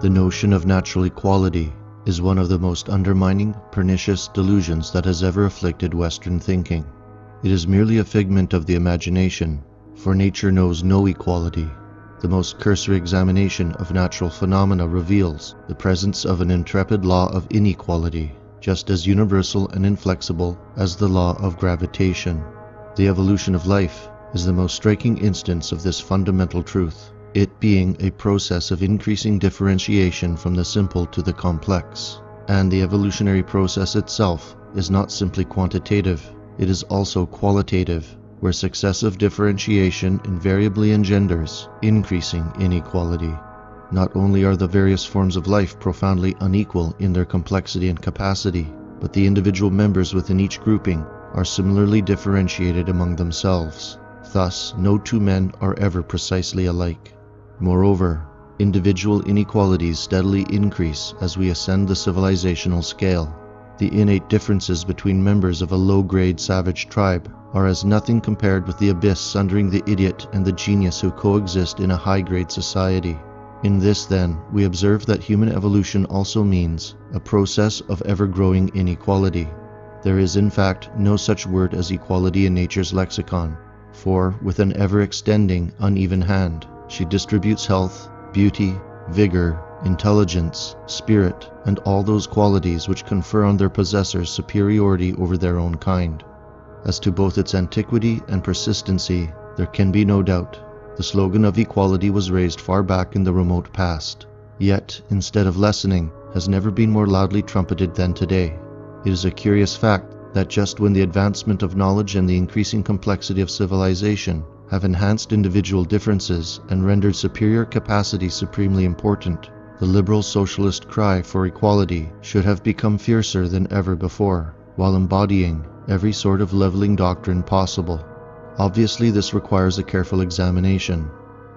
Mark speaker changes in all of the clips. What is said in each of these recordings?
Speaker 1: The notion of natural equality is one of the most undermining, pernicious delusions that has ever afflicted Western thinking. It is merely a figment of the imagination, for nature knows no equality. The most cursory examination of natural phenomena reveals the presence of an intrepid law of inequality, just as universal and inflexible as the law of gravitation. The evolution of life is the most striking instance of this fundamental truth, it being a process of increasing differentiation from the simple to the complex. And the evolutionary process itself is not simply quantitative, it is also qualitative, where successive differentiation invariably engenders increasing inequality. Not only are the various forms of life profoundly unequal in their complexity and capacity, but the individual members within each grouping are similarly differentiated among themselves. Thus, no two men are ever precisely alike. Moreover, individual inequalities steadily increase as we ascend the civilizational scale. The innate differences between members of a low-grade savage tribe are as nothing compared with the abyss sundering the idiot and the genius who coexist in a high-grade society. In this, then, we observe that human evolution also means a process of ever-growing inequality. There is, in fact, no such word as equality in nature's lexicon, for, with an ever-extending, uneven hand, she distributes health, beauty, vigor, intelligence, spirit, and all those qualities which confer on their possessors superiority over their own kind. As to both its antiquity and persistency, there can be no doubt. The slogan of equality was raised far back in the remote past, yet, instead of lessening, has never been more loudly trumpeted than today. It is a curious fact that just when the advancement of knowledge and the increasing complexity of civilization have enhanced individual differences and rendered superior capacity supremely important, the liberal socialist cry for equality should have become fiercer than ever before, while embodying every sort of leveling doctrine possible. Obviously, this requires a careful examination.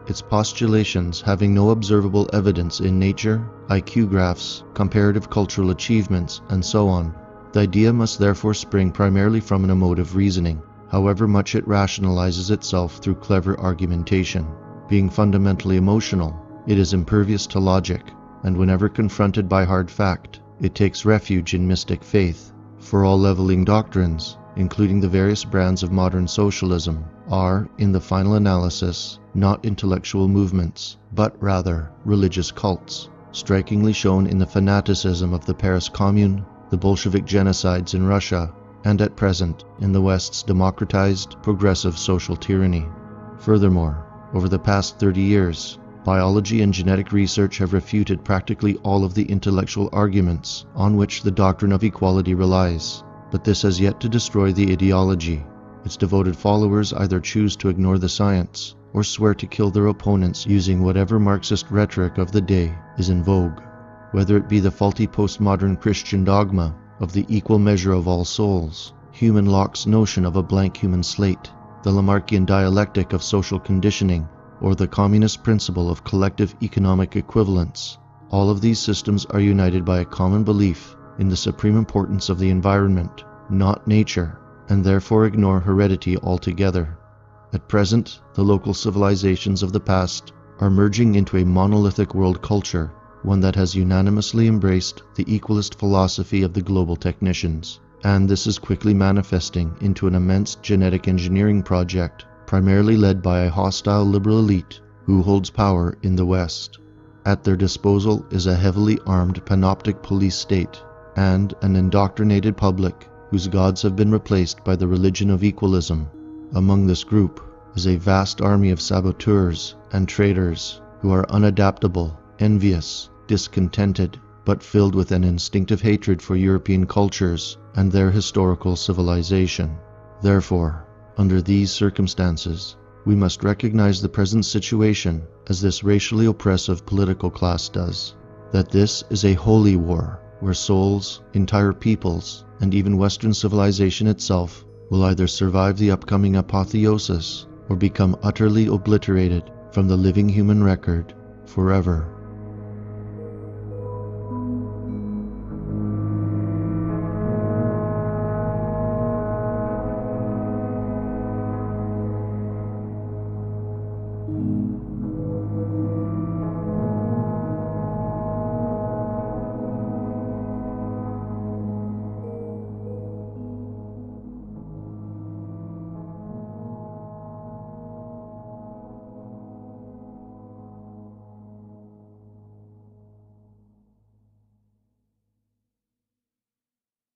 Speaker 1: Its postulations having no observable evidence in nature, IQ graphs, comparative cultural achievements, and so on, the idea must therefore spring primarily from an emotive reasoning, however much it rationalizes itself through clever argumentation. Being fundamentally emotional, it is impervious to logic, and whenever confronted by hard fact, it takes refuge in mystic faith. For all leveling doctrines, including the various brands of modern socialism, are, in the final analysis, not intellectual movements, but rather religious cults, strikingly shown in the fanaticism of the Paris Commune, the Bolshevik genocides in Russia, and at present in the West's democratized, progressive social tyranny. Furthermore, over the past 30 years, biology and genetic research have refuted practically all of the intellectual arguments on which the doctrine of equality relies, but this has yet to destroy the ideology. Its devoted followers either choose to ignore the science or swear to kill their opponents using whatever Marxist rhetoric of the day is in vogue. Whether it be the faulty postmodern Christian dogma of the equal measure of all souls, human Locke's notion of a blank human slate, the Lamarckian dialectic of social conditioning, or the communist principle of collective economic equivalence, all of these systems are united by a common belief in the supreme importance of the environment, not nature, and therefore ignore heredity altogether. At present, the local civilizations of the past are merging into a monolithic world culture, one that has unanimously embraced the equalist philosophy of the global technicians, and this is quickly manifesting into an immense genetic engineering project primarily led by a hostile liberal elite who holds power in the West. At their disposal is a heavily armed panoptic police state and an indoctrinated public whose gods have been replaced by the religion of equalism. Among this group is a vast army of saboteurs and traitors who are unadaptable, envious, discontented, but filled with an instinctive hatred for European cultures and their historical civilization. Therefore, under these circumstances, we must recognize the present situation as this racially oppressive political class does, that this is a holy war where souls, entire peoples, and even Western civilization itself will either survive the upcoming apotheosis or become utterly obliterated from the living human record forever.